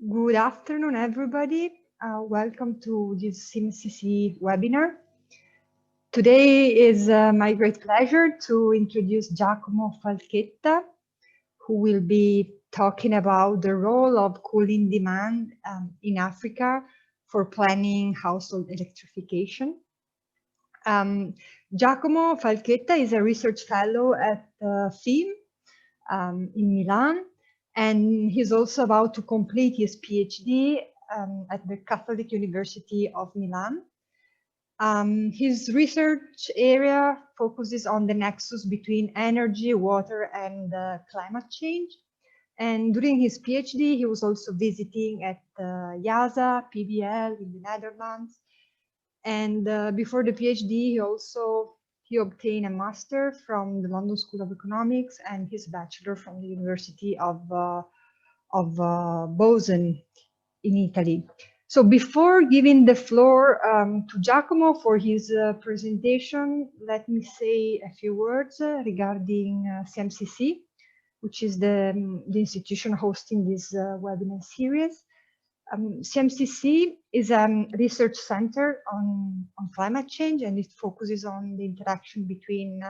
Good afternoon, everybody. Welcome to this CMCC webinar. Today is my great pleasure to introduce Giacomo Falchetta, who will be talking about the role of cooling demand in Africa for planning household electrification. Giacomo Falchetta is a research fellow at FIM in Milan, and he's also about to complete his PhD at the Catholic University of Milan. His research area focuses on the nexus between energy, water, and climate change. And during his PhD, he was also visiting at IASA, PBL in the Netherlands. And before the PhD, he obtained a master from the London School of Economics and his bachelor from the University of Bozen in Italy. So before giving the floor to Giacomo for his presentation, let me say a few words regarding CMCC, which is the institution hosting this webinar series. CMCC is a research center on climate change, and it focuses on the interaction between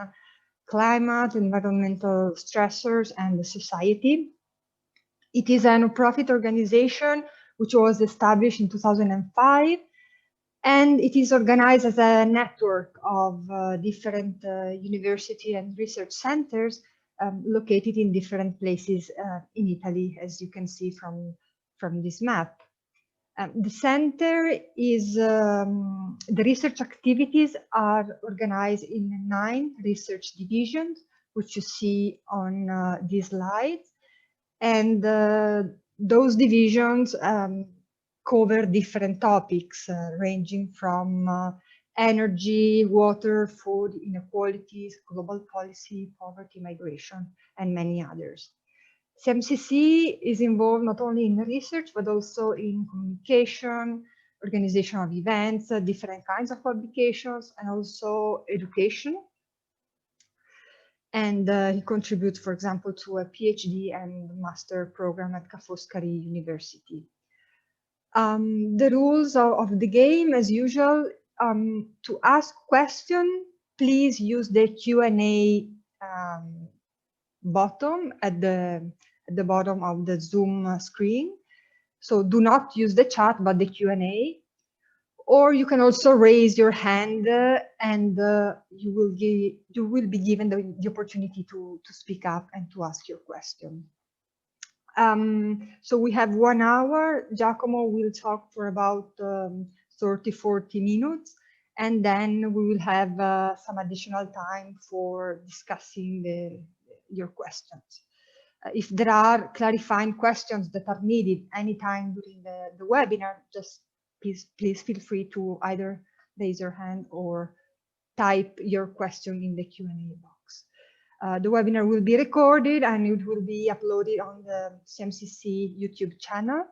climate, environmental stressors, and the society. It is a non-profit organization which was established in 2005, and it is organized as a network of different university and research centers located in different places in Italy, as you can see from this map. The center is, the research activities are organized in 9 research divisions, which you see on these slides. And those divisions cover different topics ranging from energy, water, food, inequalities, global policy, poverty, migration, and many others. CMCC is involved not only in research, but also in communication, organization of events, different kinds of publications, and also education. And he contributes, for example, to a PhD and master program at Foscari University. The rules of the game, as usual, to ask questions, please use the Q&A button at the bottom of the Zoom screen. So do not use the chat, but the Q&A. Or you can also raise your hand and you will be given the opportunity to speak up and to ask your question. So we have 1 hour. Giacomo will talk for about 30-40 minutes, and then we will have some additional time for discussing your questions. If there are clarifying questions that are needed anytime during the webinar, just please feel free to either raise your hand or type your question in the Q&A box. The webinar will be recorded and it will be uploaded on the CMCC YouTube channel.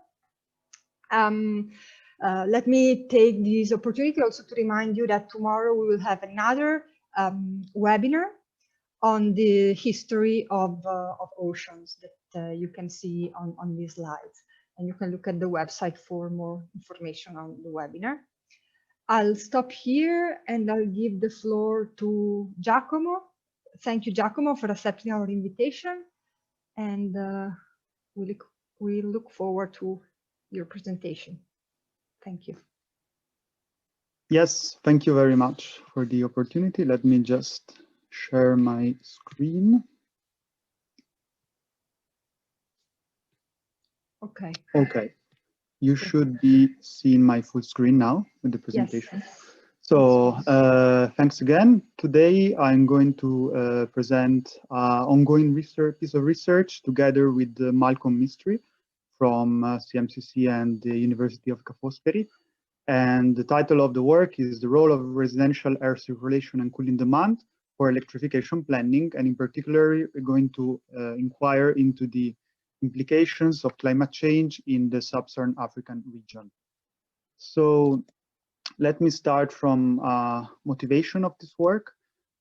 Let me take this opportunity also to remind you that tomorrow we will have another webinar on the history of oceans that you can see on these slides. And you can look at the website for more information on the webinar. I'll stop here and I'll give the floor to Giacomo. Thank you, Giacomo, for accepting our invitation. And we look forward to your presentation. Thank you. Yes, thank you very much for the opportunity. Let me just share my screen. Okay. Okay. You should be seeing my full screen now with the presentation. Yes. So thanks again. Today I'm going to present ongoing piece of research together with Malcolm Mystery from CMCC and the University of Foscari. And the title of the work is The Role of Residential Air Circulation and Cooling Demand for Electrification Planning. And in particular, we're going to inquire into the implications of climate change in the sub-Saharan African region. So let me start from motivation of this work.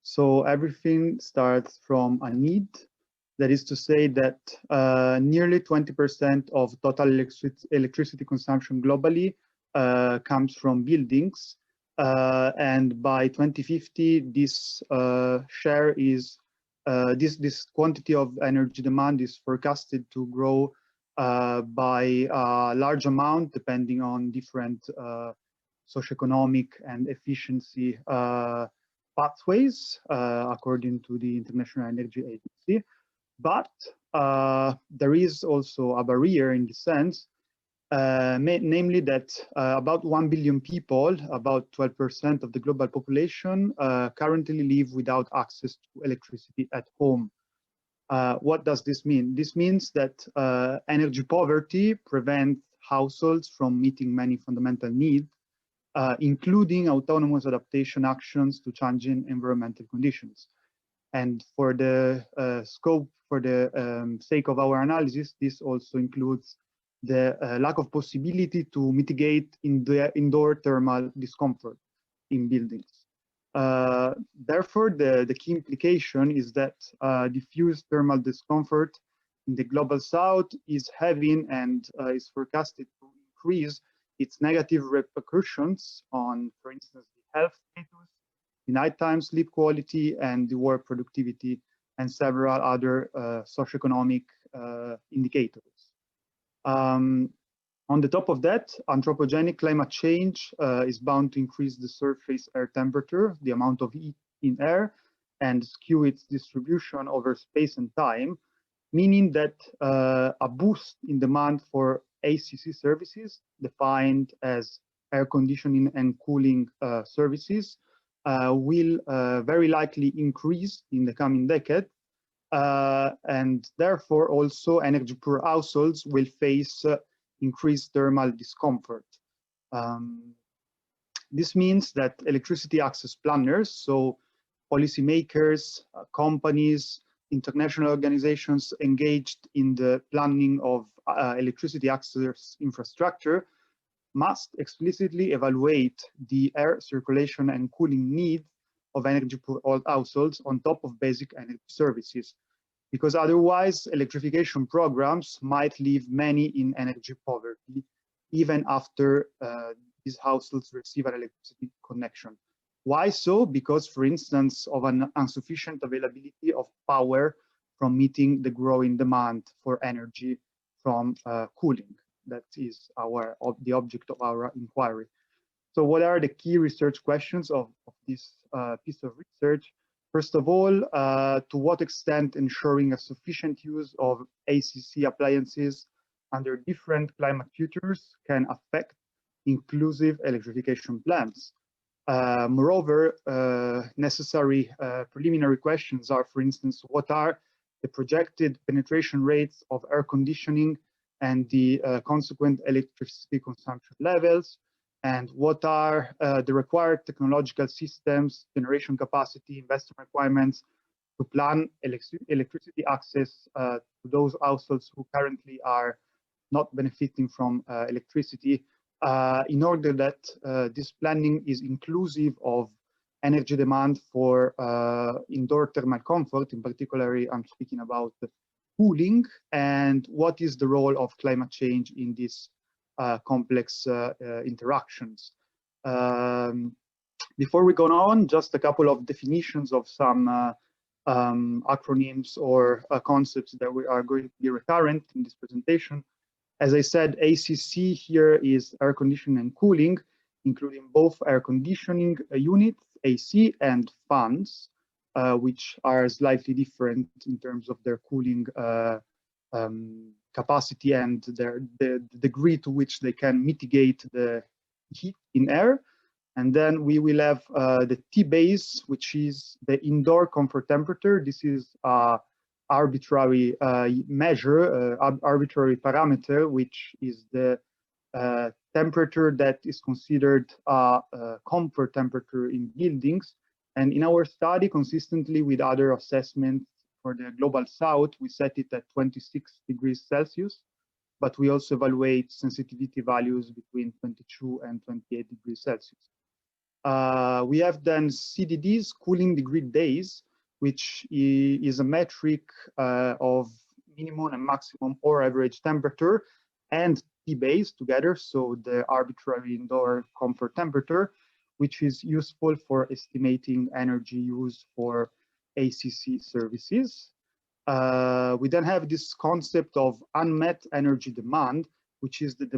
So everything starts from a need. That is to say that nearly 20% of total electricity consumption globally comes from buildings. And by 2050, this share is, this quantity of energy demand is forecasted to grow by a large amount, depending on different socio-economic and efficiency pathways, according to the International Energy Agency. But there is also a barrier in the sense, namely that about 1 billion people, about 12% of the global population, currently live without access to electricity at home. What does this mean? This means that energy poverty prevents households from meeting many fundamental needs, including autonomous adaptation actions to changing environmental conditions. And for the sake of our analysis, this also includes the lack of possibility to mitigate indoor thermal discomfort in buildings. Therefore, the key implication is that diffuse thermal discomfort in the global south is having and is forecasted to increase its negative repercussions on, for instance, the health status, the nighttime sleep quality, and the work productivity, and several other socioeconomic indicators. On the top of that, anthropogenic climate change is bound to increase the surface air temperature, the amount of heat in air, and skew its distribution over space and time, meaning that a boost in demand for ACC services, defined as air conditioning and cooling services, will very likely increase in the coming decade, and therefore also energy poor households will face increased thermal discomfort. This means that electricity access planners, so policymakers, companies, international organizations engaged in the planning of electricity access infrastructure, must explicitly evaluate the air circulation and cooling needs of energy poor households on top of basic energy services, because otherwise electrification programs might leave many in energy poverty even after these households receive an electricity connection. Why so? Because, for instance, of an insufficient availability of power from meeting the growing demand for energy from cooling. That is the object of our inquiry. So what are the key research questions of this piece of research? First of all, to what extent ensuring a sufficient use of ACC appliances under different climate futures can affect inclusive electrification plans? Moreover, necessary preliminary questions are, for instance, what are the projected penetration rates of air conditioning and the consequent electricity consumption levels, and what are the required technological systems, generation capacity, investment requirements to plan electricity access to those households who currently are not benefiting from electricity, in order that this planning is inclusive of energy demand for indoor thermal comfort. In particular, I'm speaking about cooling, and what is the role of climate change in this complex interactions. Before we go on, just a couple of definitions of some acronyms or concepts that we are going to be recurrent in this presentation. As I said, ACC here is air conditioning and cooling, including both air conditioning units, AC, and fans, which are slightly different in terms of their cooling capacity and the degree to which they can mitigate the heat in air. And then we will have the T-base, which is the indoor comfort temperature. This is arbitrary measure, arbitrary parameter, which is the temperature that is considered comfort temperature in buildings. And in our study, consistently with other assessments for the global south, we set it at 26 degrees Celsius, but we also evaluate sensitivity values between 22 and 28 degrees Celsius. We have then CDDs, cooling degree days, which is a metric of minimum and maximum or average temperature and T-base together, so the arbitrary indoor comfort temperature, which is useful for estimating energy use for ACC services. We then have this concept of unmet energy demand, which is the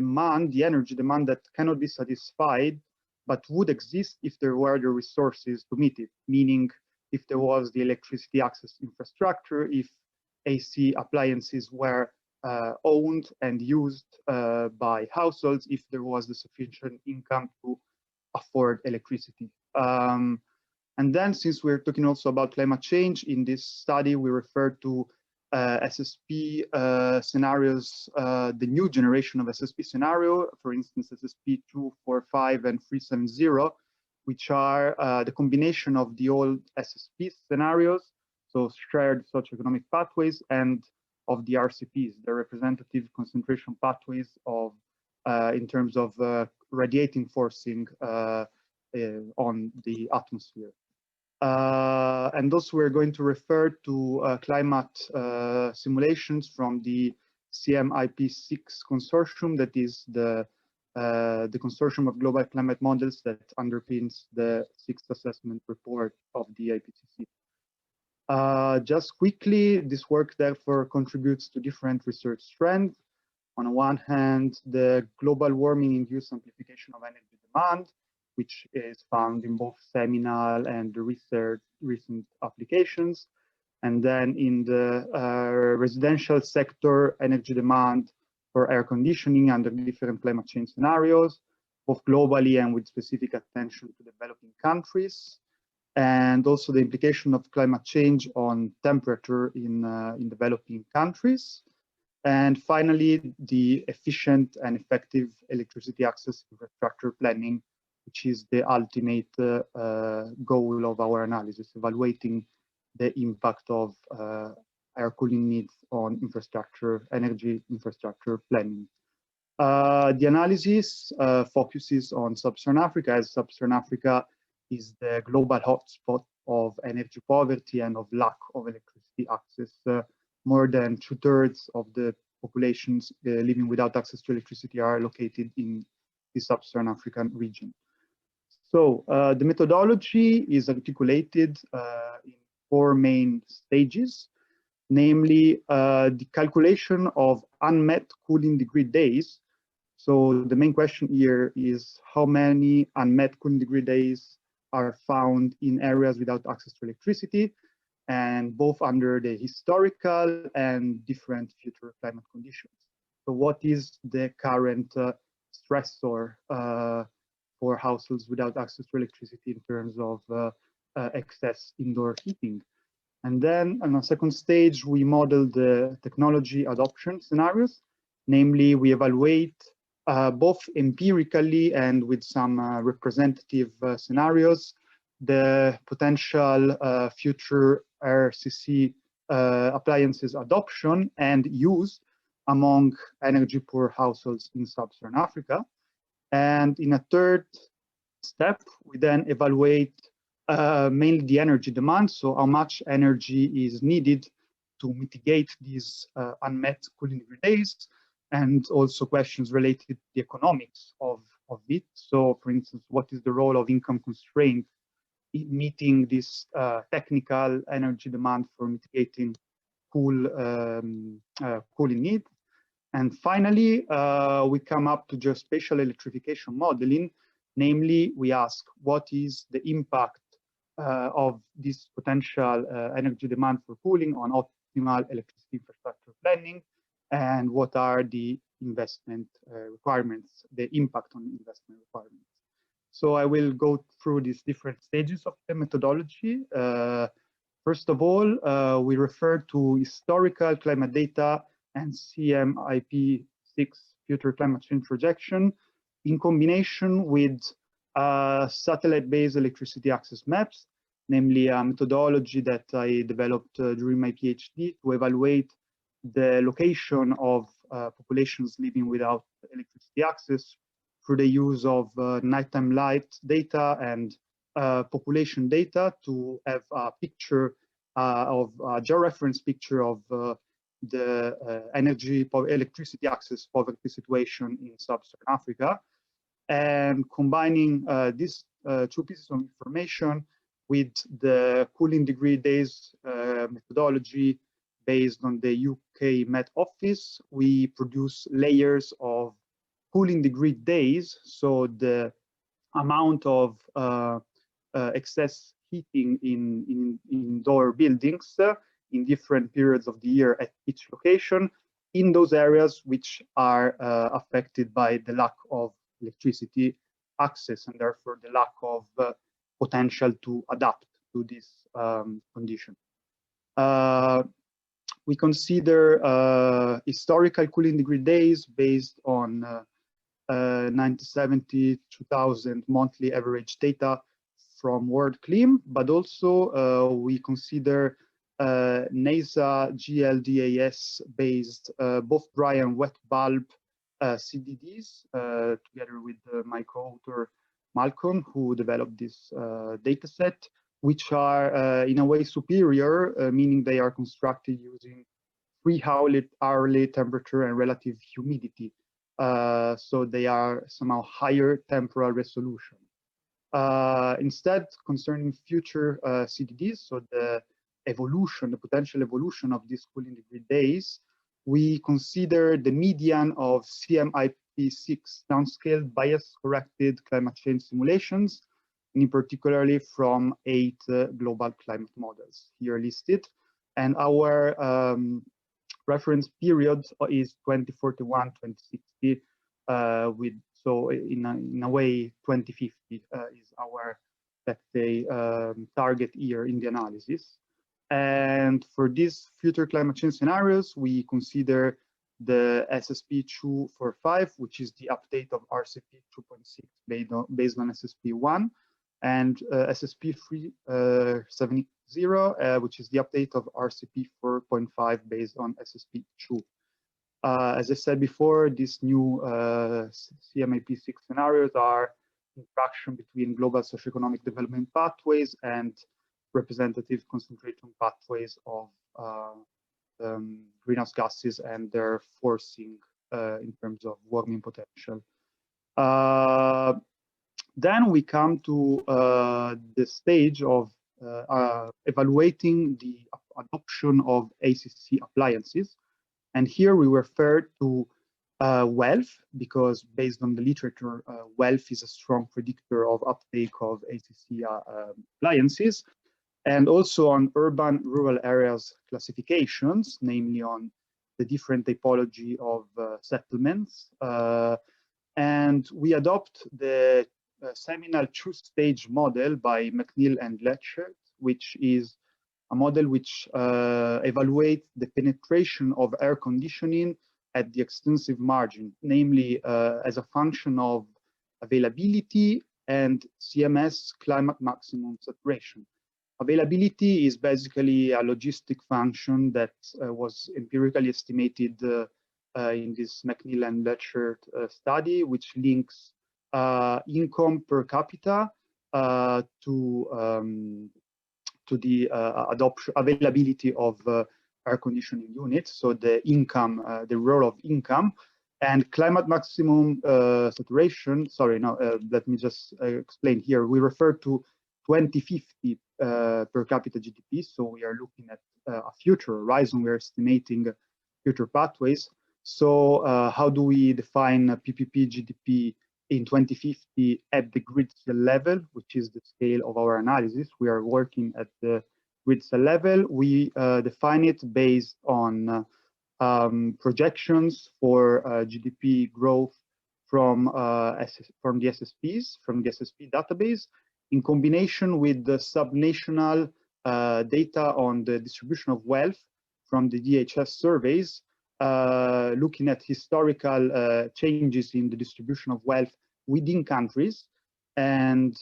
energy demand that cannot be satisfied, but would exist if there were the resources to meet it, meaning if there was the electricity access infrastructure, if AC appliances were owned and used by households, if there was the sufficient income to afford electricity. And then, since we're talking also about climate change, in this study we refer to SSP scenarios, the new generation of SSP scenario, for instance, SSP 245 and 370, which are the combination of the old SSP scenarios, so shared socio-economic pathways, and of the RCPs, the representative concentration pathways of, in terms of radiating forcing on the atmosphere. And also we're going to refer to climate simulations from the CMIP6 consortium, that is the consortium of global climate models that underpins the 6th assessment report of the IPCC. Just quickly, this work therefore contributes to different research trends. On one hand, the global warming induced amplification of energy demand, which is found in both seminal and recent applications. And then in the residential sector, energy demand for air conditioning under different climate change scenarios, both globally and with specific attention to developing countries. And also the implication of climate change on temperature in developing countries. And finally, the efficient and effective electricity access infrastructure planning, which is the ultimate goal of our analysis, evaluating the impact of air cooling needs on infrastructure, energy infrastructure planning. The analysis focuses on sub-Saharan Africa, as sub-Saharan Africa is the global hotspot of energy poverty and of lack of electricity access. More than 2/3 of the populations living without access to electricity are located in the sub-Saharan African region. So the methodology is articulated in 4 main stages, namely the calculation of unmet cooling degree days. So the main question here is how many unmet cooling degree days are found in areas without access to electricity, and both under the historical and different future climate conditions. So what is the current stressor for households without access to electricity in terms of excess indoor heating? And then on a second stage, we model the technology adoption scenarios. Namely, we evaluate both empirically and with some representative scenarios, the potential future RCC appliances adoption and use among energy poor households in sub-Saharan Africa. And in a third step, we then evaluate mainly the energy demand, so how much energy is needed to mitigate these unmet cooling degree days, and also questions related to the economics of it. So, for instance, what is the role of income constraint in meeting this technical energy demand for mitigating cooling need? And finally, we come up to geospatial electrification modeling. Namely, we ask what is the impact of this potential energy demand for cooling on optimal electricity infrastructure planning, and what are the investment requirements, the impact on investment requirements. So I will go through these different stages of the methodology. First of all, we refer to historical climate data and CMIP6 future climate change projection in combination with satellite-based electricity access maps, namely a methodology that I developed during my PhD to evaluate the location of populations living without electricity access through the use of nighttime light data and population data to have a picture georeference picture of the electricity access poverty situation in sub-Saharan Africa, and combining these two pieces of information with the cooling degree days methodology based on the UK Met Office, we produce layers of cooling degree days. So the amount of excess heating in indoor buildings in different periods of the year at each location in those areas which are affected by the lack of electricity access and therefore the lack of potential to adapt to this condition. We consider historical cooling degree days based on 1970, 2000 monthly average data from World Clim, but also we consider NASA GLDAS based both dry and wet bulb CDDs together with my co-author Malcolm, who developed this data set, which are in a way superior, meaning they are constructed using free hourly temperature and relative humidity. So they are somehow higher temporal resolution. Instead, concerning future CDDs, so the potential evolution of these cooling degree days, we consider the median of CMIP6 downscale bias-corrected climate change simulations, and in particularly from 8 global climate models here listed. And our reference period is 2041-2060, so in a way 2050 is our, let's say, target year in the analysis. And for these future climate change scenarios, we consider the SSP 245, which is the update of RCP 2.6 based on SSP 1, and SSP 370, which is the update of RCP 4.5 based on SSP 2. As I said before, these new CMIP6 scenarios are interaction between global socio-economic development pathways and representative concentration pathways of greenhouse gases and their forcing in terms of warming potential. Then we come to the stage of evaluating the adoption of ACC appliances. And here we refer to wealth, because based on the literature, wealth is a strong predictor of uptake of ACC appliances, and also on urban-rural areas classifications, namely on the different typology of settlements. And we adopt the seminal two-stage model by McNeil and Letchert, which is a model which evaluates the penetration of air conditioning at the extensive margin, namely as a function of availability and CMS climate maximum saturation. Availability is basically a logistic function that was empirically estimated in this McNeil and Letchert study, which links income per capita to the availability of air conditioning units, so the income, the role of income, and climate maximum saturation. Sorry, no, let me just explain here. We refer to 2050 per capita GDP, so we are looking at a future horizon. We're estimating future pathways. So how do we define PPP GDP in 2050 at the grid cell level, which is the scale of our analysis? We are working at the grid cell level. We define it based on projections for GDP growth from the SSPs, from the SSP database, in combination with the subnational data on the distribution of wealth from the DHS surveys, looking at historical changes in the distribution of wealth within countries, and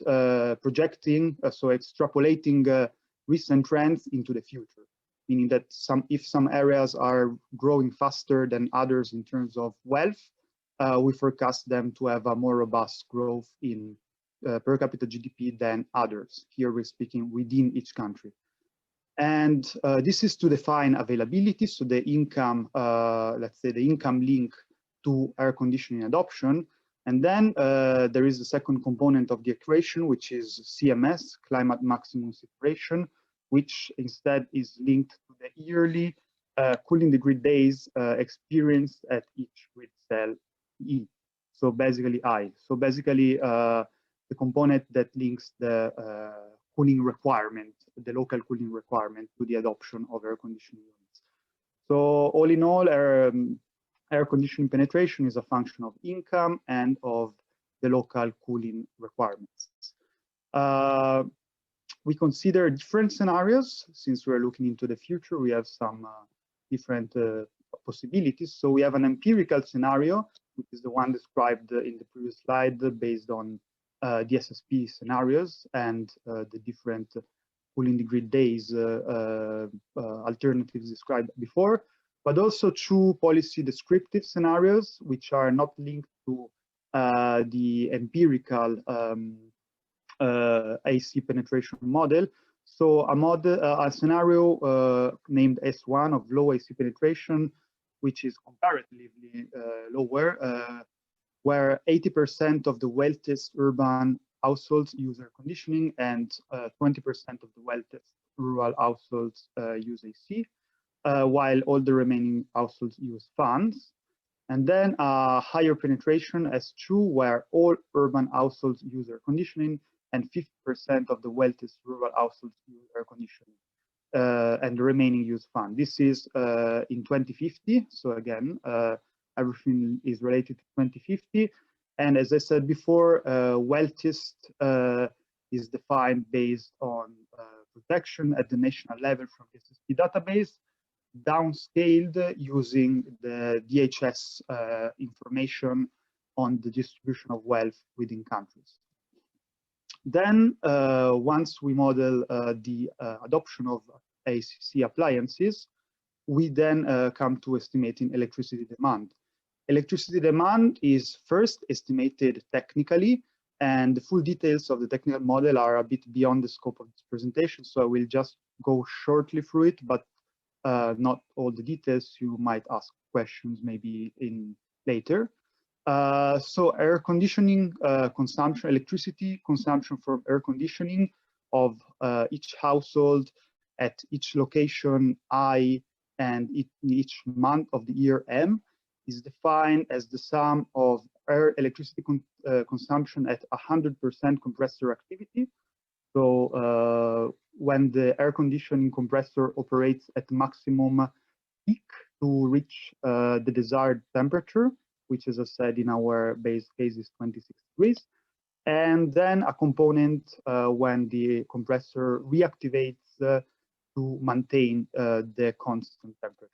projecting, so extrapolating recent trends into the future, meaning that if some areas are growing faster than others in terms of wealth, we forecast them to have a more robust growth in per capita GDP than others. Here we're speaking within each country. And this is to define availability, so the income, let's say the income link to air conditioning adoption. And then there is the second component of the equation, which is CMS, climate maximum separation, which instead is linked to the yearly cooling degree days experienced at each grid cell E. So basically I. So basically the component that links the cooling requirement, the local cooling requirement, to the adoption of air conditioning units. So all in all, air conditioning penetration is a function of income and of the local cooling requirements. We consider different scenarios. Since we're looking into the future, we have some different possibilities. So we have an empirical scenario, which is the one described in the previous slide, based on DSSP scenarios and the different cooling degree days alternatives described before, but also two policy descriptive scenarios, which are not linked to the empirical AC penetration model. So a scenario named S1 of low AC penetration, which is comparatively lower, where 80% of the wealthiest urban households use air conditioning and 20% of the wealthiest rural households use AC, while all the remaining households use fans. And then higher penetration S2, where all urban households use air conditioning and 50% of the wealthiest rural households use air conditioning, and the remaining use fan. This is in 2050. So again, everything is related to 2050. And as I said before, wealthiest is defined based on protection at the national level from the SSP database, downscaled using the DHS information on the distribution of wealth within countries. Then once we model the adoption of ACC appliances, we then come to estimating electricity demand. Electricity demand is first estimated technically, and the full details of the technical model are a bit beyond the scope of this presentation, so I will just go shortly through it, but not all the details. You might ask questions maybe in later. So air conditioning consumption, electricity consumption from air conditioning of each household at each location I and in each month of the year M is defined as the sum of air electricity consumption at 100% compressor activity. So when the air conditioning compressor operates at maximum peak to reach the desired temperature, which, as I said, in our base case is 26 degrees, and then a component when the compressor reactivates to maintain the constant temperature.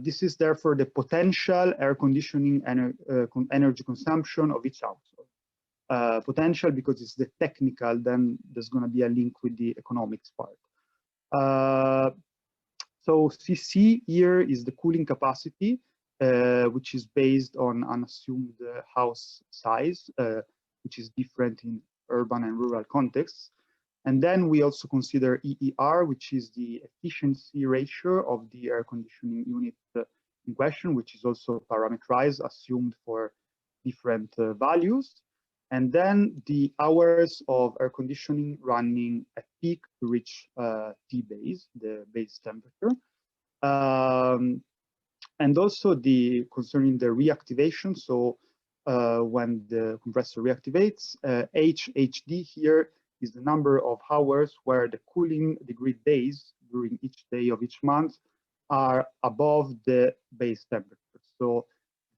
This is therefore the potential air conditioning energy consumption of each household. Potential because it's the technical, then there's going to be a link with the economics part. So CC here is the cooling capacity, which is based on an assumed house size, which is different in urban and rural contexts. And then we also consider EER, which is the efficiency ratio of the air conditioning unit in question, which is also parameterized, assumed for different values. And then the hours of air conditioning running at peak to reach T base, the base temperature. And also concerning the reactivation, so when the compressor reactivates, HHD here is the number of hours where the cooling degree days during each day of each month are above the base temperature. So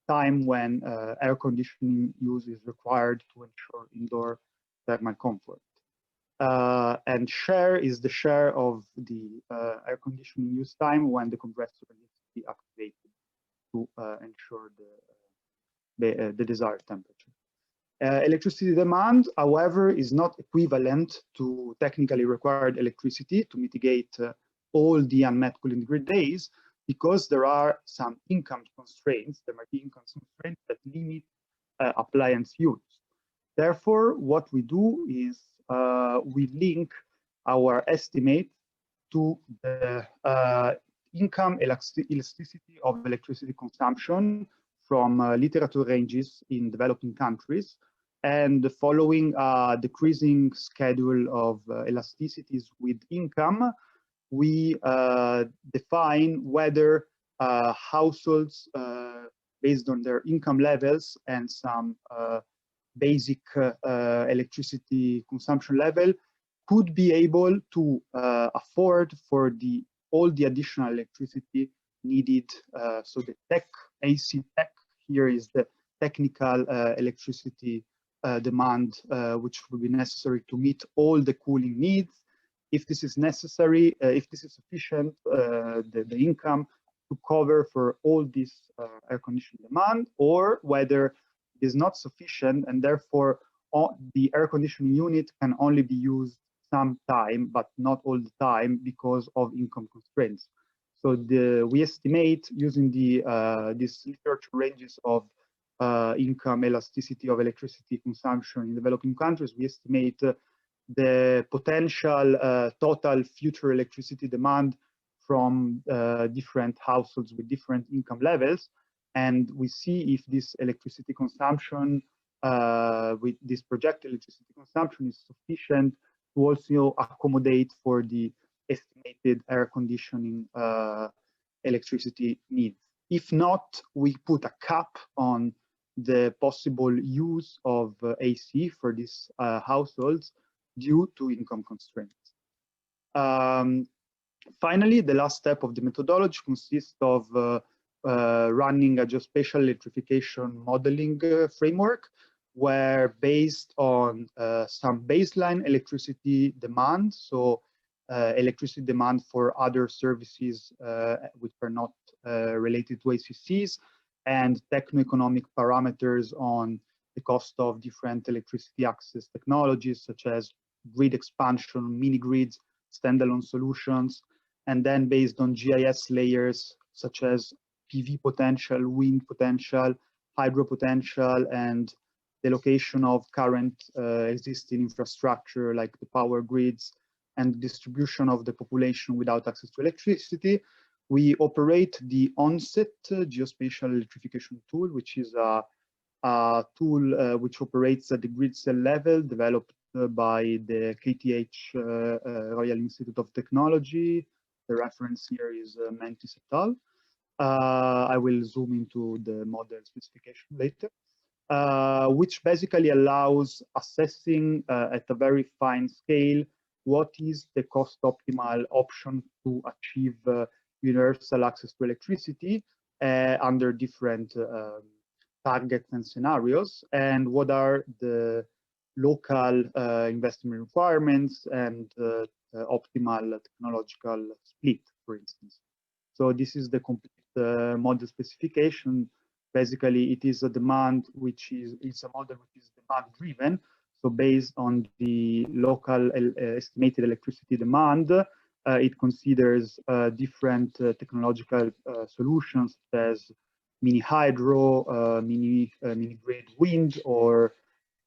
time when air conditioning use is required to ensure indoor thermal comfort. And share is the share of the air conditioning use time when the compressor needs to be activated to ensure the desired temperature. Electricity demand, however, is not equivalent to technically required electricity to mitigate all the unmet cooling degree days, because there are some income constraints, there might be income constraints that limit appliance use. Therefore, what we do is we link our estimates to the income elasticity of electricity consumption from literature ranges in developing countries. And following a decreasing schedule of elasticities with income, we define whether households, based on their income levels and some basic electricity consumption level, could be able to afford for all the additional electricity needed. So the tech, AC tech here is the technical electricity demand, which will be necessary to meet all the cooling needs. If this is necessary, if this is sufficient, the income to cover for all this air conditioning demand, or whether it is not sufficient and therefore the air conditioning unit can only be used some time, but not all the time because of income constraints. So we estimate using these literature ranges of income elasticity of electricity consumption in developing countries, we estimate the potential total future electricity demand from different households with different income levels. And we see if this electricity consumption, with this projected electricity consumption, is sufficient to also accommodate for the estimated air conditioning electricity needs. If not, we put a cap on the possible use of AC for these households due to income constraints. Finally, the last step of the methodology consists of running a geospatial electrification modeling framework, where based on some baseline electricity demand, so electricity demand for other services which are not related to ACCs, and techno-economic parameters on the cost of different electricity access technologies, such as grid expansion, mini grids, standalone solutions, and then based on GIS layers such as PV potential, wind potential, hydro potential, and the location of current existing infrastructure like the power grids and distribution of the population without access to electricity. We operate the onset geospatial electrification tool, which is a tool which operates at the grid cell level, developed by the KTH Royal Institute of Technology. The reference here is Mentis et al. I will zoom into the model specification later, which basically allows assessing at a very fine scale what is the cost optimal option to achieve universal access to electricity under different targets and scenarios, and what are the local investment requirements and optimal technological split, for instance. So this is the complete model specification. Basically, it is a demand which is a model which is demand driven. So based on the local estimated electricity demand, it considers different technological solutions as mini hydro, mini grid wind, or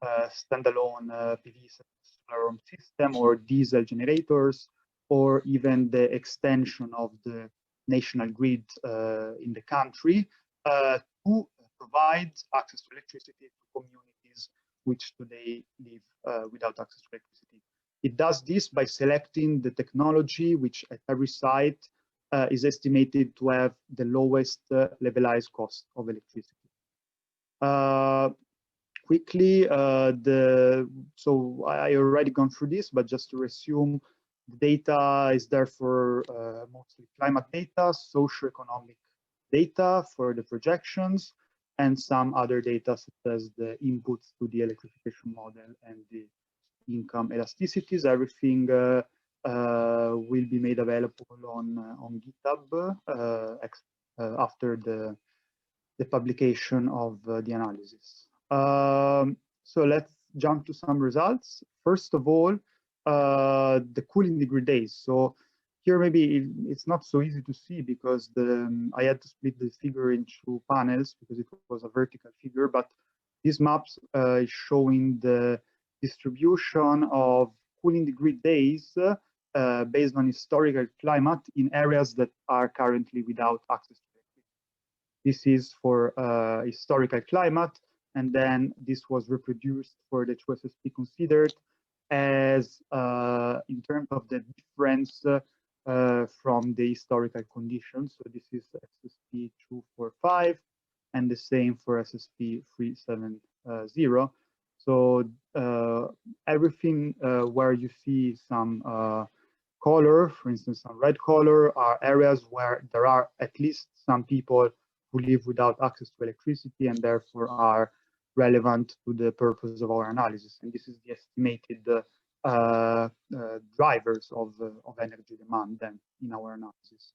standalone PV solar system, or diesel generators, or even the extension of the national grid in the country to provide access to electricity to communities which today live without access to electricity. It does this by selecting the technology which at every site is estimated to have the lowest levelized cost of electricity. Quickly, so I already gone through this, but just to resume, the data is therefore mostly climate data, socio-economic data for the projections, and some other data such as the inputs to the electrification model and the income elasticities. Everything will be made available on GitHub after the publication of the analysis. So let's jump to some results. First of all, the cooling degree days. So here maybe it's not so easy to see because I had to split the figure into panels because it was a vertical figure, but these maps is showing the distribution of cooling degree days based on historical climate in areas that are currently without access to electricity. This is for historical climate, and then this was reproduced for the 2 SSP considered as in terms of the difference from the historical conditions. So this is SSP 245 and the same for SSP 370. So everything where you see some color, for instance, some red color, are areas where there are at least some people who live without access to electricity and therefore are relevant to the purpose of our analysis. And this is the estimated drivers of energy demand then in our analysis.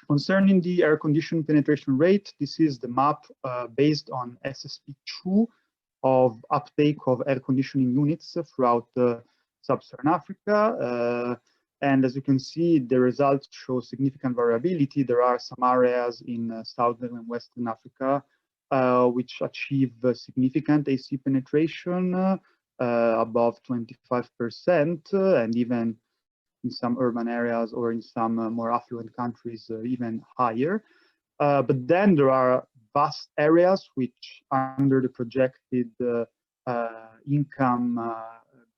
Concerning the air conditioning penetration rate, this is the map based on SSP2 of uptake of air conditioning units throughout sub-Saharan Africa. And as you can see, the results show significant variability. There are some areas in Southern and Western Africa which achieve significant AC penetration above 25%, and even in some urban areas or in some more affluent countries, even higher. But then there are vast areas which, under the projected income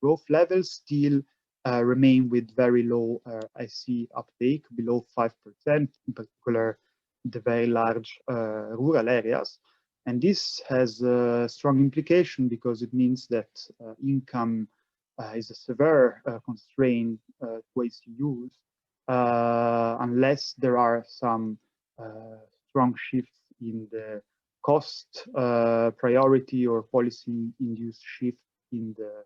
growth levels, still remain with very low IC uptake, below 5%, in particular the very large rural areas. And this has a strong implication because it means that income is a severe constraint to AC use unless there are some strong shifts in the cost priority or policy-induced shift in the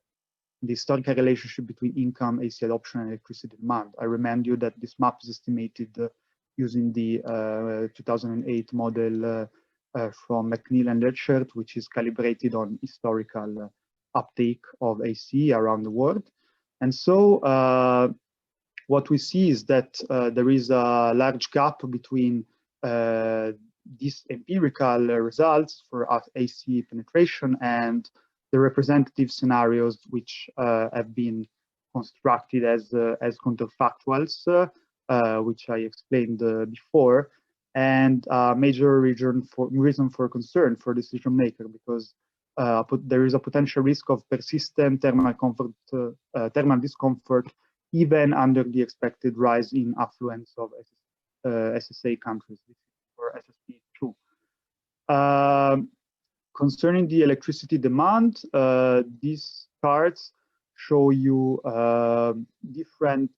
historical relationship between income, AC adoption, and electricity demand. I remind you that this map is estimated using the 2008 model from McNeil and Ledgert, which is calibrated on historical uptake of AC around the world. And so what we see is that there is a large gap between these empirical results for AC penetration and the representative scenarios which have been constructed as counterfactuals, which I explained before, and a major reason for concern for decision maker, because there is a potential risk of persistent thermal discomfort even under the expected rise in affluence of SSA countries, for SSP2. Concerning the electricity demand, these charts show you different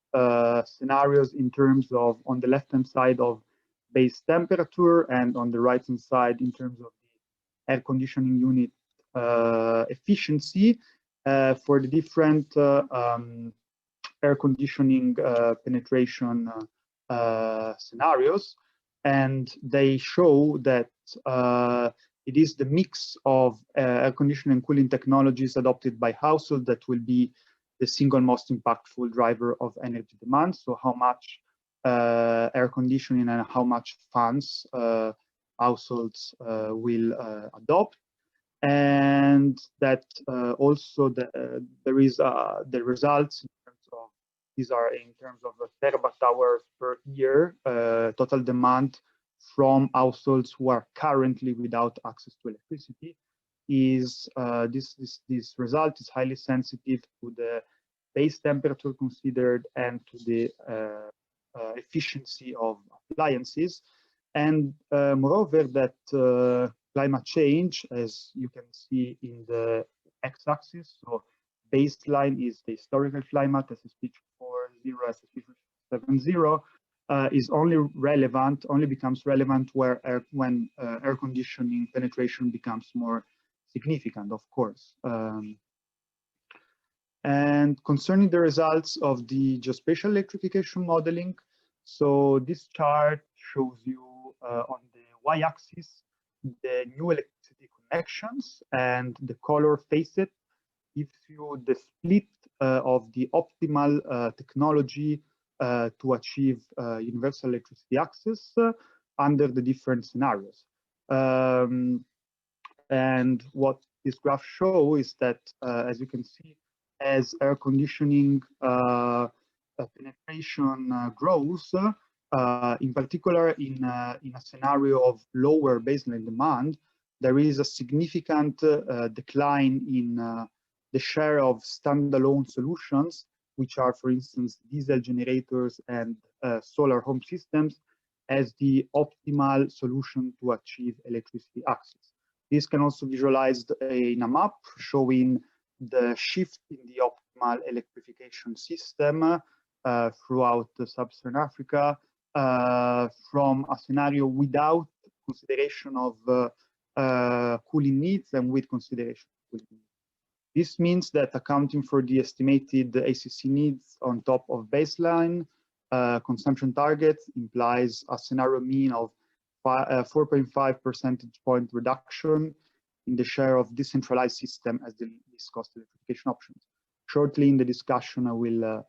scenarios in terms of, on the left-hand side, of base temperature, and on the right-hand side in terms of the air conditioning unit efficiency for the different air conditioning penetration scenarios. And they show that it is the mix of air conditioning and cooling technologies adopted by households that will be the single most impactful driver of energy demand. So how much air conditioning and how much fans households will adopt. And that also there is the results in terms of, these are in terms of terawatt hours per year total demand from households who are currently without access to electricity. Is this result is highly sensitive to the base temperature considered and to the efficiency of appliances, and moreover that climate change, as you can see in the x-axis, so baseline is the historical climate, SSP 40, SSP 70, is only becomes relevant when air conditioning penetration becomes more significant, of course. And concerning the results of the geospatial electrification modeling, so this chart shows you on the y-axis the new electricity connections, and the color facet gives you the split of the optimal technology to achieve universal electricity access under the different scenarios. And what this graph shows is that, as you can see, as air conditioning penetration grows, in particular in a scenario of lower baseline demand, there is a significant decline in the share of standalone solutions, which are, for instance, diesel generators and solar home systems, as the optimal solution to achieve electricity access. This can also be visualized in a map showing the shift in the optimal electrification system throughout sub-Saharan Africa, from a scenario without consideration of cooling needs and with consideration of cooling needs. This means that accounting for the estimated ACC needs on top of baseline consumption targets implies a scenario mean of 4.5 percentage point reduction in the share of decentralized system as the least cost electrification options. Shortly in the discussion, I will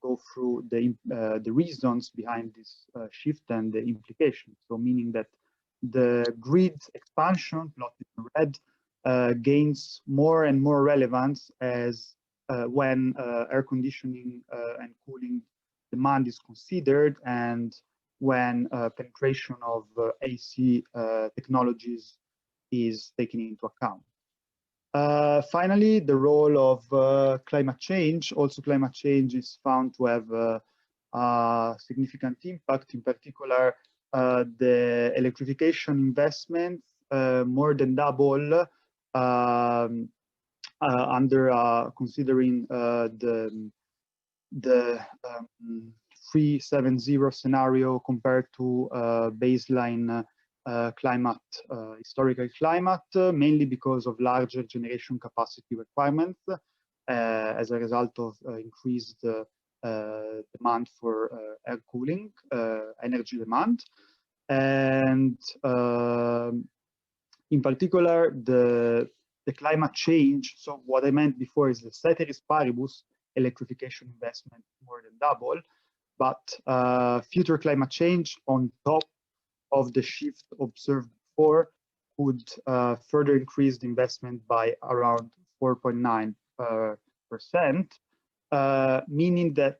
go through the reasons behind this shift and the implications. So meaning that the grid expansion, plotted in red, gains more and more relevance as when air conditioning and cooling demand is considered, and when penetration of AC technologies is taken into account. Finally, the role of climate change. Also, climate change is found to have a significant impact. In particular, the electrification investments more than double under considering the 370 scenario compared to baseline historical climate, mainly because of larger generation capacity requirements as a result of increased demand for air cooling, energy demand. And in particular, the climate change, so what I meant before is the ceteris paribus electrification investment more than double, but future climate change on top of the shift observed before could further increase the investment by around 4.9%, meaning that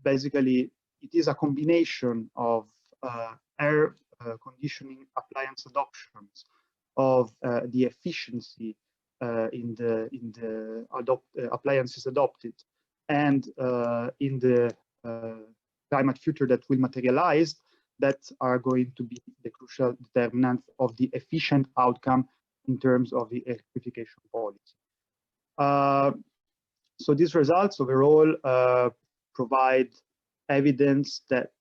basically it is a combination of air conditioning appliance adoptions, of the efficiency in the appliances adopted, and in the climate future that will materialize, that are going to be the crucial determinants of the efficient outcome in terms of the electrification policy. So these results overall provide evidence that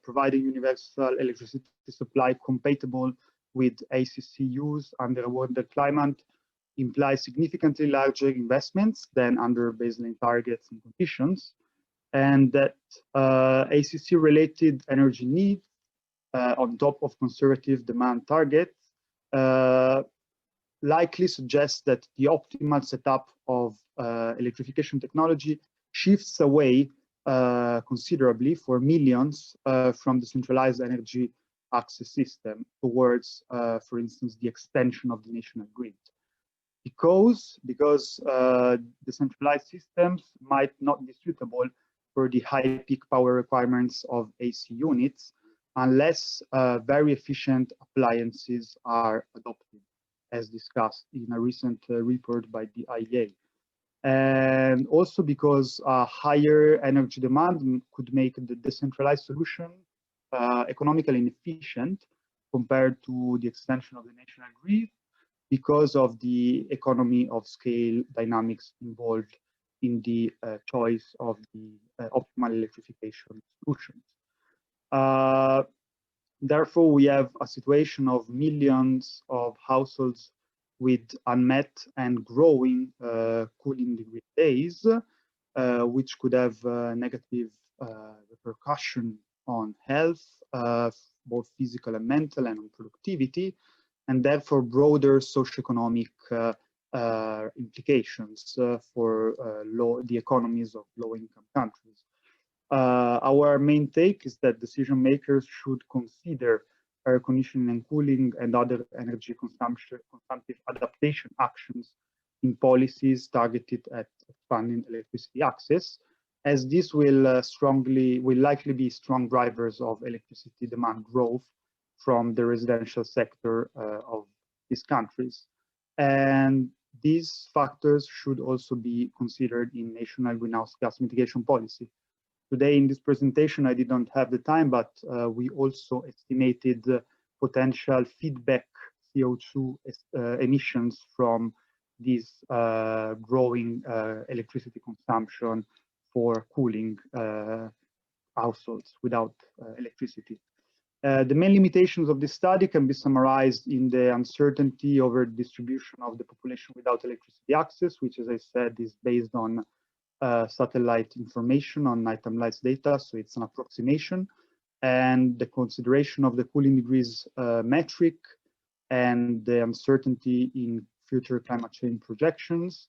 providing universal electricity supply compatible with ACC use under a warmer climate implies significantly larger investments than under baseline targets and conditions, and that ACC-related energy needs on top of conservative demand targets likely suggests that the optimal setup of electrification technology shifts away considerably for millions from the centralized energy access system towards, for instance, the extension of the national grid. Because decentralized systems might not be suitable for the high peak power requirements of AC units unless very efficient appliances are adopted, as discussed in a recent report by the EIEE. And also because higher energy demand could make the decentralized solution economically inefficient compared to the extension of the national grid, because of the economy of scale dynamics involved in the choice of the optimal electrification solutions. Therefore, we have a situation of millions of households with unmet and growing cooling degree days, which could have negative repercussion on health, both physical and mental, and on productivity, and therefore broader socio-economic implications for the economies of low-income countries. Our main take is that decision makers should consider air conditioning and cooling and other energy consumptive adaptation actions in policies targeted at expanding electricity access, as this will likely be strong drivers of electricity demand growth from the residential sector of these countries. And these factors should also be considered in national greenhouse gas mitigation policy. Today in this presentation, I didn't have the time, but we also estimated potential feedback CO2 emissions from this growing electricity consumption for cooling households without electricity. The main limitations of this study can be summarized in the uncertainty over distribution of the population without electricity access, which, as I said, is based on satellite information on nighttime lights data, so it's an approximation, and the consideration of the cooling degrees metric, and the uncertainty in future climate change projections,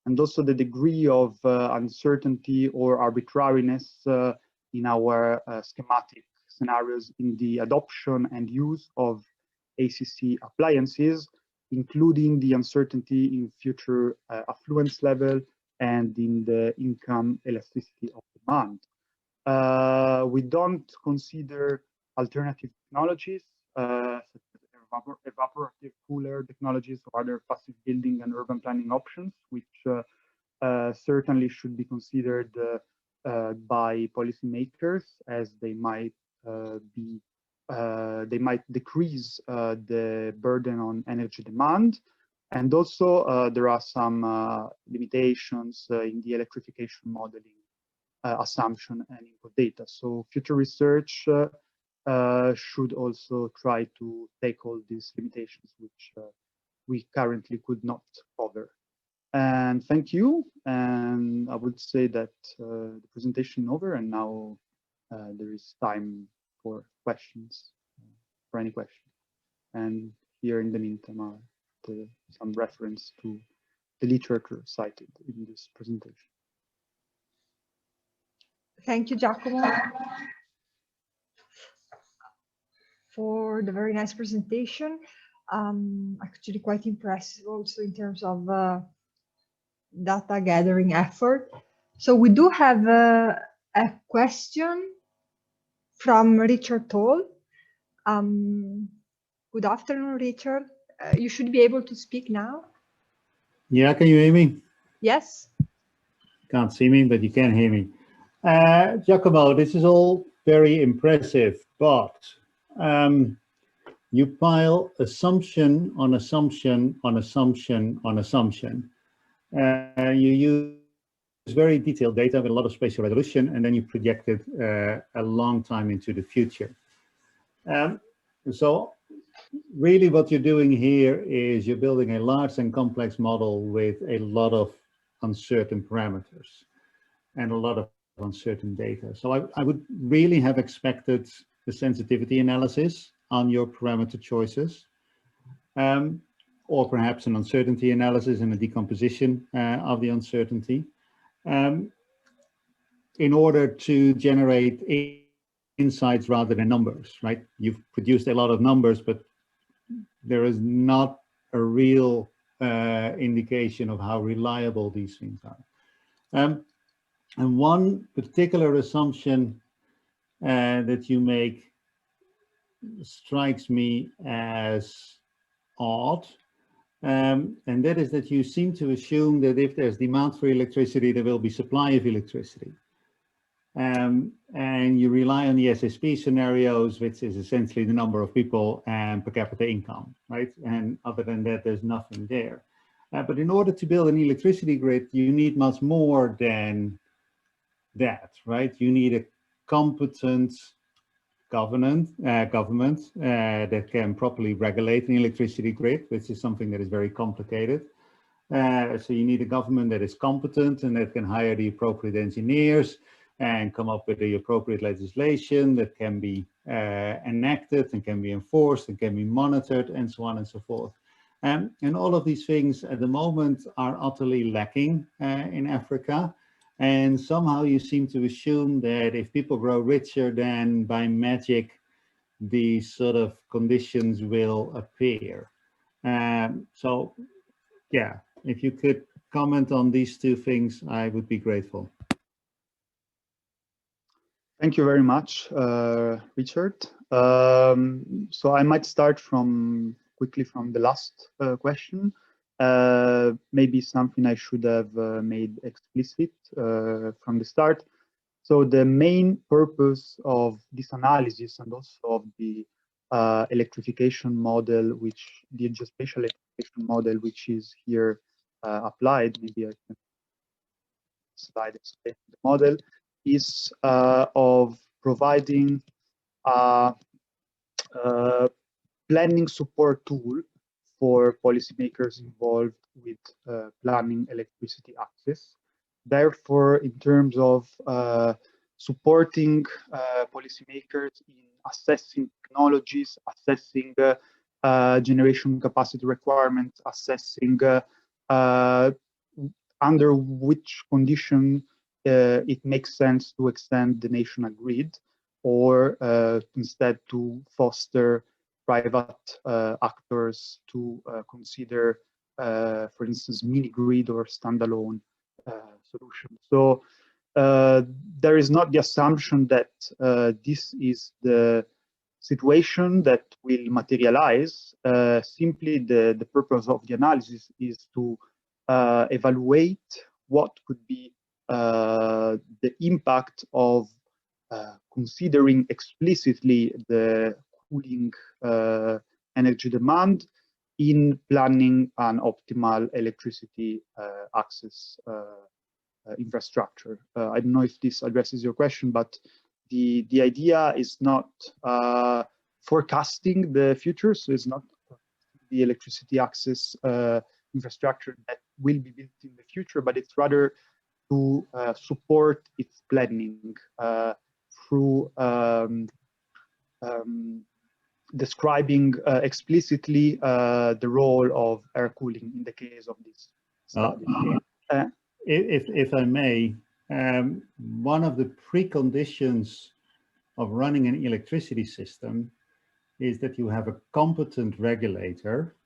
and also the degree of uncertainty or arbitrariness in our schematic scenarios in the adoption and use of ACC appliances, including the uncertainty in future affluence level and in the income elasticity of demand. We don't consider alternative technologies such as evaporative cooler technologies or other passive building and urban planning options, which certainly should be considered by policymakers, as they might decrease the burden on energy demand. And also there are some limitations in the electrification modeling assumption and input data. So future research should also try to take all these limitations, which we currently could not cover. And thank you. And I would say that the presentation is over, and now there is time for questions, for any question. And here in the meantime are some reference to the literature cited in this presentation. Thank you, Giacomo, for the very nice presentation. Actually quite impressive also in terms of data gathering effort. So we do have a question from Richard Toll. Good afternoon, Richard. You should be able to speak now. Yeah, can you hear me? Yes. Can't see me, but you can hear me. Giacomo, this is all very impressive, but you pile assumption on assumption on assumption on assumption. You use very detailed data with a lot of spatial resolution, and then you project it a long time into the future. So really what you're doing here is you're building a large and complex model with a lot of uncertain parameters and a lot of uncertain data. So I would really have expected the sensitivity analysis on your parameter choices, or perhaps an uncertainty analysis and a decomposition of the uncertainty, in order to generate insights rather than numbers, right? You've produced a lot of numbers, but there is not a real indication of how reliable these things are. And one particular assumption that you make strikes me as odd, and that is that you seem to assume that if there's demand for electricity, there will be supply of electricity. And you rely on the SSP scenarios, which is essentially the number of people and per capita income, right? And other than that, there's nothing there. But in order to build an electricity grid, you need much more than that, right? You need a competent government that can properly regulate an electricity grid, which is something that is very complicated. So you need a government that is competent and that can hire the appropriate engineers and come up with the appropriate legislation that can be enacted and can be enforced and can be monitored and so on and so forth. And all of these things at the moment are utterly lacking in Africa. And somehow you seem to assume that if people grow richer, then by magic, these sort of conditions will appear. So yeah, if you could comment on these two things, I would be grateful. Thank you very much, Richard. So I might start quickly from the last question. Maybe something I should have made explicit from the start. So the main purpose of this analysis and also of the electrification model, which the geospatial electrification model, which is here applied, maybe I can slide explain the model, is of providing a planning support tool for policymakers involved with planning electricity access. Therefore, in terms of supporting policymakers in assessing technologies, assessing generation capacity requirements, assessing under which condition it makes sense to extend the national grid, or instead to foster private actors to consider, for instance, mini grid or standalone solution. So there is not the assumption that this is the situation that will materialize. Simply the purpose of the analysis is to evaluate what could be the impact of considering explicitly the cooling energy demand in planning an optimal electricity access infrastructure. I don't know if this addresses your question, but the idea is not forecasting the future, so it's not the electricity access infrastructure that will be built in the future, but it's rather to support its planning through describing explicitly the role of air cooling in the case of this study. If I may, one of the preconditions of running an electricity system is that you have a competent regulator.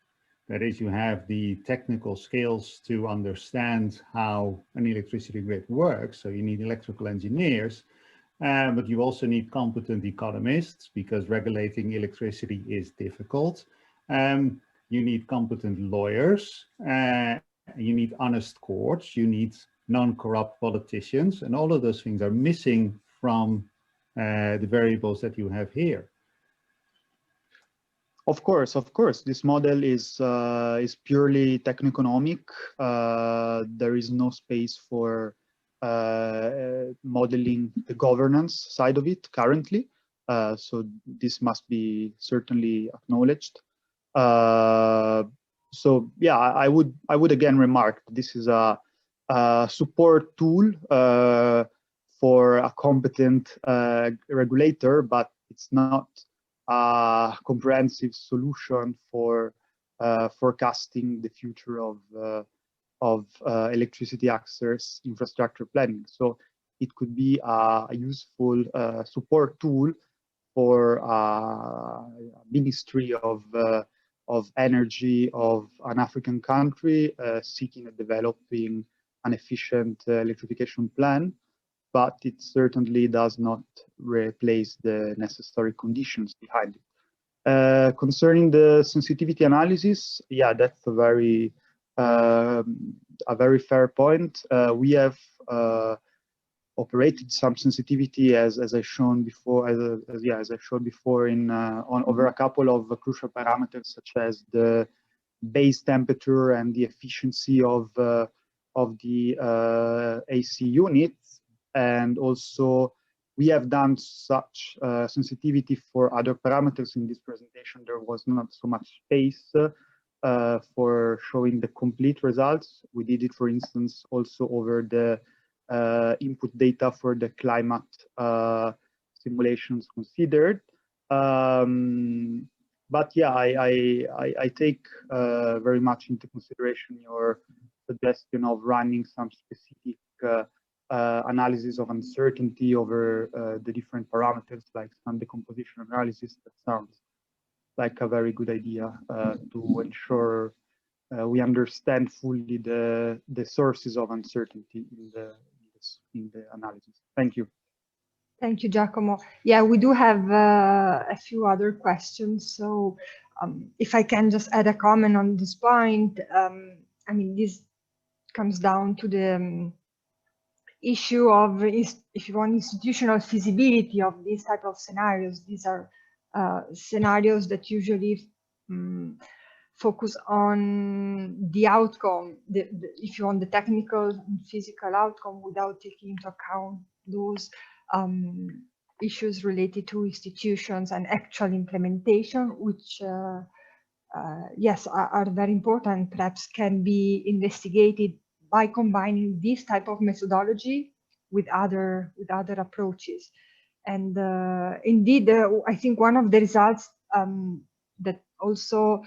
That is, you have the technical skills to understand how an electricity grid works. So you need electrical engineers, but you also need competent economists, because regulating electricity is difficult. You need competent lawyers, you need honest courts, you need non-corrupt politicians, and all of those things are missing from the variables that you have here. Of course, this model is purely techno-economic. There is no space for modeling the governance side of it currently. So this must be certainly acknowledged. So yeah, I would again remark this is a support tool for a competent regulator, but it's not a comprehensive solution for forecasting the future of electricity access infrastructure planning. So it could be a useful support tool for a ministry of energy of an African country seeking and developing an efficient electrification plan, but it certainly does not replace the necessary conditions behind it. Concerning the sensitivity analysis, yeah, that's a very fair point. We have operated some sensitivity as I shown before, as I showed before on over a couple of crucial parameters such as the base temperature and the efficiency of the AC units, and also we have done such sensitivity for other parameters. In this presentation there was not so much space for showing the complete results. We did it, for instance, also over the input data for the climate simulations considered. But yeah, I take very much into consideration your suggestion of running some specific analysis of uncertainty over the different parameters, like some decomposition analysis. That sounds like a very good idea to ensure we understand fully the sources of uncertainty in the analysis. Thank you. Thank you, Giacomo. Yeah, we do have a few other questions. So if I can just add a comment on this point, I mean, this comes down to the issue of, if you want, institutional feasibility of these type of scenarios. These are scenarios that usually focus on the outcome, if you want, the technical and physical outcome, without taking into account those issues related to institutions and actual implementation, which yes, are very important, perhaps can be investigated by combining this type of methodology with other approaches. And indeed, I think one of the results that also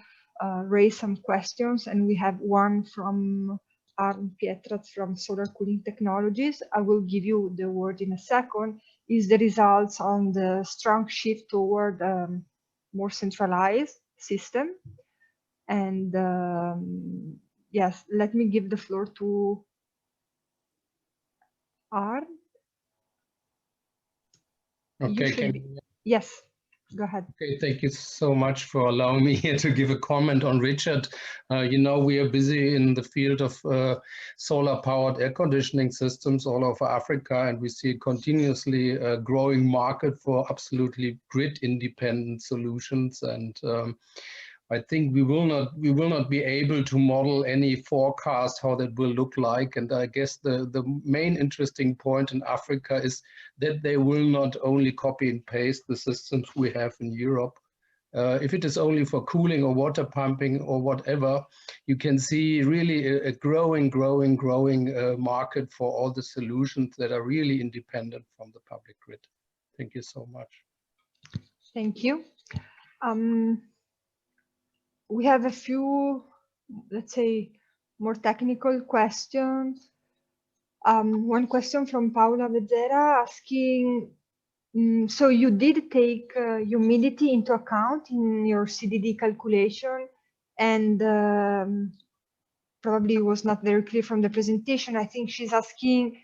raised some questions, and we have one from Arn Pietrat from Solar Cooling Technologies. I will give you the word in a second. Is the results on the strong shift toward more centralized system. And yes, let me give the floor to Arn. Okay. Yes, go ahead. Okay, thank you so much for allowing me here to give a comment on Richard. You know, we are busy in the field of solar-powered air conditioning systems all over Africa, and we see a continuously growing market for absolutely grid-independent solutions. And I think we will not be able to model any forecast how that will look like. And I guess the main interesting point in Africa is that they will not only copy and paste the systems we have in Europe. If it is only for cooling or water pumping or whatever, you can see really a growing market for all the solutions that are really independent from the public grid. Thank you so much. Thank you. We have a few, let's say, more technical questions. One question from Paula Vezzera asking, so you did take humidity into account in your CDD calculation, and probably was not very clear from the presentation. I think she's asking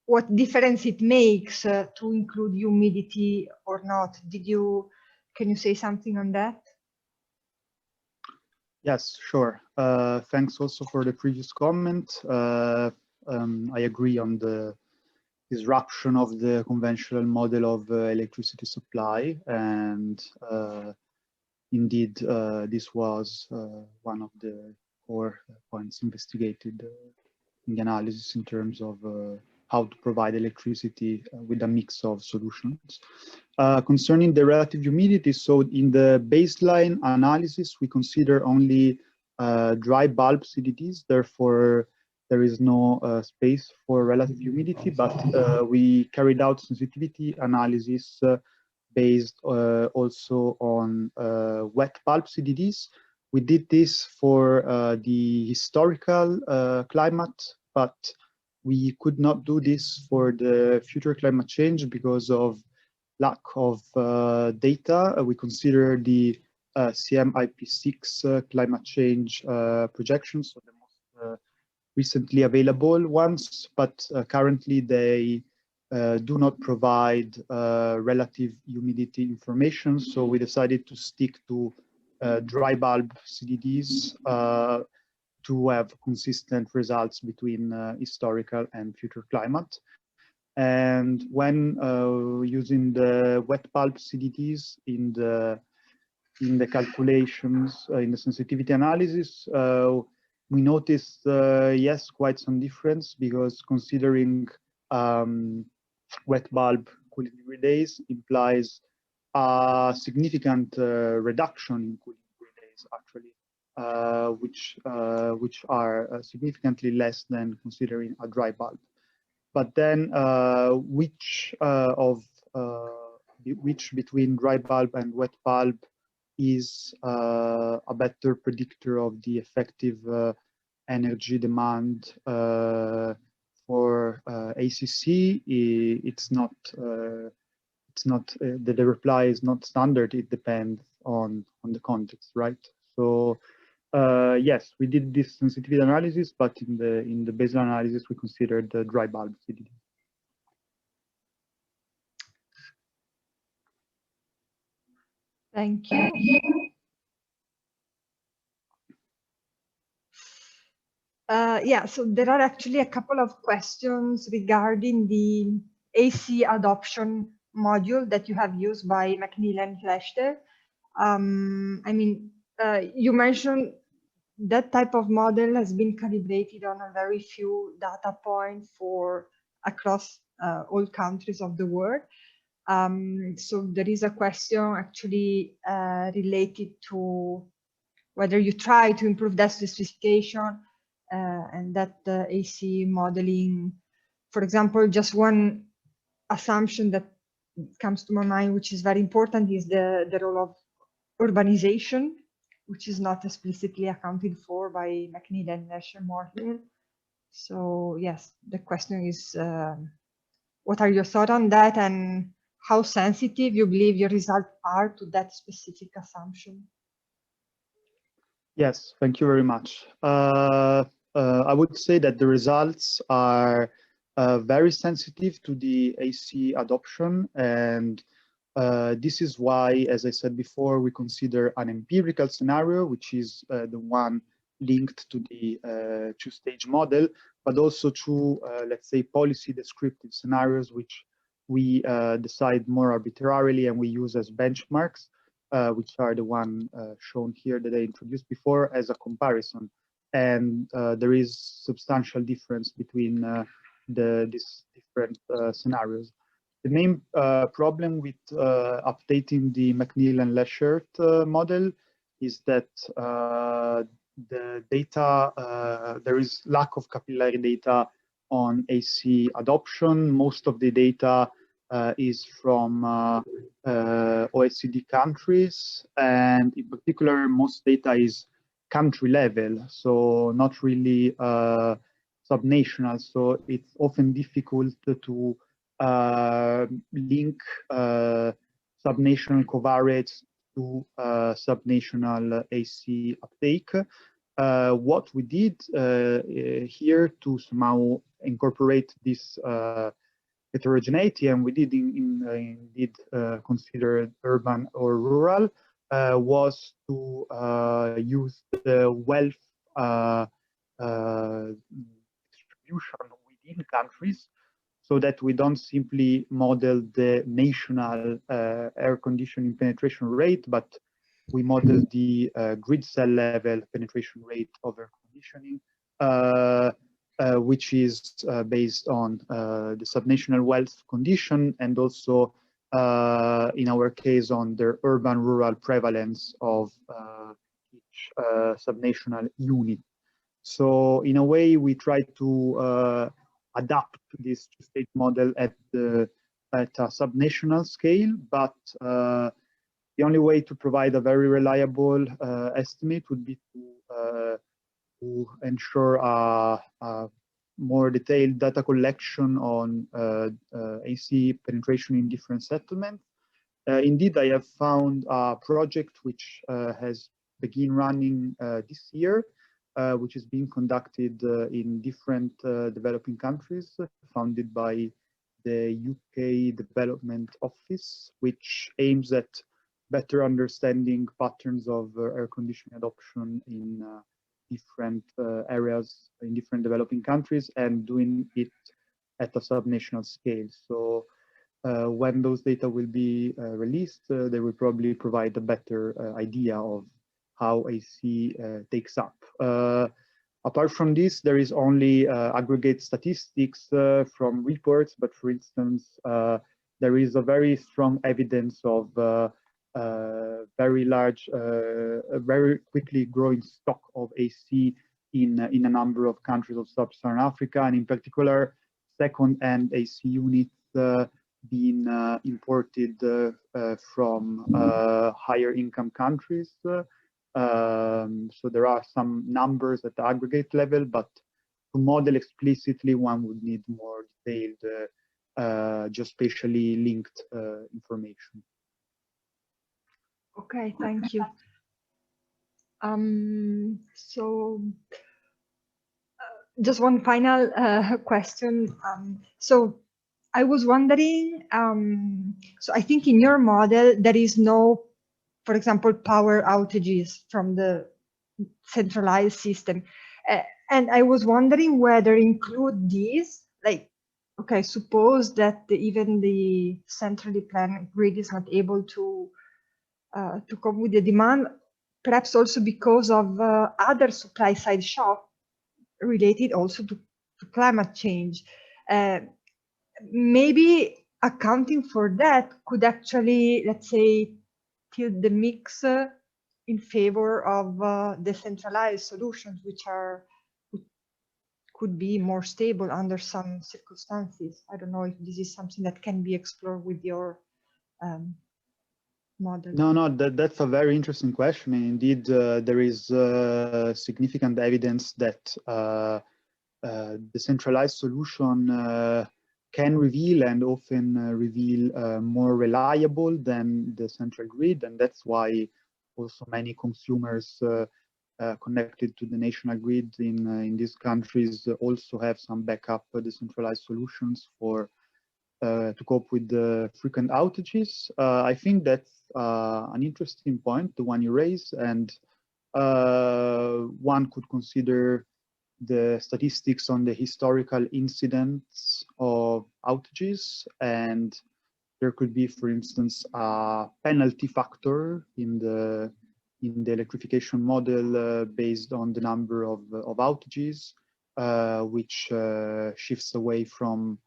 what difference it makes to include humidity or not. Can you say something on that? Yes, sure. Thanks also for the previous comment. I agree on the disruption of the conventional model of electricity supply, and indeed this was one of the core points investigated in the analysis in terms of how to provide electricity with a mix of solutions. Concerning the relative humidity, so in the baseline analysis, we consider only dry bulb CDDs, therefore there is no space for relative humidity, but we carried out sensitivity analysis based also on wet bulb CDDs. We did this for the historical climate, but we could not do this for the future climate change because of lack of data. We consider the CMIP6 climate change projections, so the most recently available ones, but currently they do not provide relative humidity information. So we decided to stick to dry bulb CDDs to have consistent results between historical and future climate. And when using the wet bulb CDDs in the calculations, in the sensitivity analysis, we noticed, yes, quite some difference, because considering wet bulb cooling degree days implies a significant reduction in cooling degree days, actually. Which are significantly less than considering a dry bulb. But then which between dry bulb and wet bulb is a better predictor of the effective energy demand for ACC? It's not. The reply is not standard. It depends on the context, right? So Yes, we did this sensitivity analysis, but in the baseline analysis, we considered the dry bulb CDD. Thank you. Yeah, so there are actually a couple of questions regarding the AC adoption module that you have used by McNeil and Falchetta. I mean, you mentioned that type of model has been calibrated on a very few data points for across all countries of the world. So there is a question actually related to whether you try to improve that specification and that AC modeling. For example, just one assumption that comes to my mind, which is very important, is the role of urbanization, which is not explicitly accounted for by McNeil and Morton. So yes, the question is, what are your thoughts on that, and how sensitive you believe your results are to that specific assumption? Yes, thank you very much. I would say that the results are very sensitive to the AC adoption, and this is why, as I said before, we consider an empirical scenario, which is the one linked to the two-stage model, but also to, let's say, policy descriptive scenarios, which we decide more arbitrarily and we use as benchmarks, which are the one shown here that I introduced before as a comparison. And there is substantial difference between these different scenarios. The main problem with updating the McNeil and Leshert model is that the data, there is lack of capillary data on AC adoption. Most of the data is from OECD countries, and in particular, most data is country level, so not really subnational. So it's often difficult to link subnational covariates to subnational AC uptake. What we did here to somehow incorporate this heterogeneity, and we did indeed consider urban or rural, was to use the wealth distribution within countries, so that we don't simply model the national air conditioning penetration rate, but we model the grid cell level penetration rate of air conditioning, which is based on the subnational wealth condition, and also in our case on the urban-rural prevalence of each subnational unit. So in a way, we try to adapt this two-stage model at a subnational scale, but the only way to provide a very reliable estimate would be to ensure a more detailed data collection on AC penetration in different settlements. Indeed, I have found a project which has begun running this year, which is being conducted in different developing countries, funded by the UK Development Office, which aims at better understanding patterns of air conditioning adoption in different areas in different developing countries, and doing it at a subnational scale. So when those data will be released, they will probably provide a better idea of how AC takes up. Apart from this, there is only aggregate statistics from reports, but for instance, there is a very strong evidence of very large, very quickly growing stock of AC in a number of countries of sub-Saharan Africa, and in particular, second-hand AC units being imported from higher income countries. So there are some numbers at the aggregate level, but to model explicitly, one would need more detailed, geospatially linked information. Okay, thank you. So just one final question. So I was wondering, so I think in your model, there is no, for example, power outages from the centralized system. And I was wondering whether include these, like, okay, suppose that even the centrally planned grid is not able to cope with the demand, perhaps also because of other supply side shocks related also to climate change. Maybe accounting for that could actually, let's say, tilt the mix in favor of decentralized solutions, which could be more stable under some circumstances. I don't know if this is something that can be explored with your model. No, that's a very interesting question. And indeed, there is significant evidence that the centralized solution can reveal and often reveal more reliable than the central grid. And that's why also many consumers connected to the national grid in these countries also have some backup decentralized solutions for to cope with the frequent outages. I think that's an interesting point, the one you raise, and one could consider the statistics on the historical incidents of outages, and there could be, for instance, a penalty factor in the electrification model based on the number of outages, which shifts away from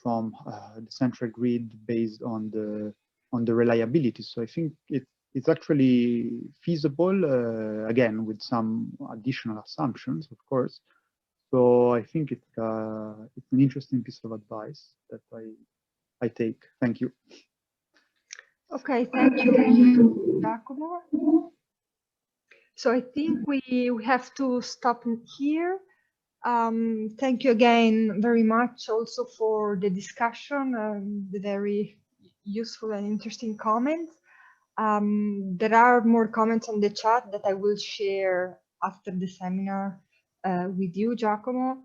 the central grid based on the reliability. So I think it's actually feasible, again, with some additional assumptions, of course. So I think it's an interesting piece of advice that I take. Thank you. Okay, thank you, Giacomo. So I think we have to stop here. Thank you again very much also for the discussion, the very useful and interesting comments. There are more comments on the chat that I will share after the seminar with you, Giacomo.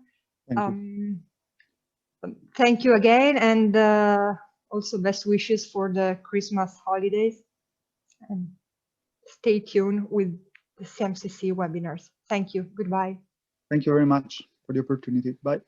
Thank you again, and also best wishes for the Christmas holidays. And stay tuned with the CMCC webinars. Thank you. Goodbye. Thank you very much for the opportunity. Bye.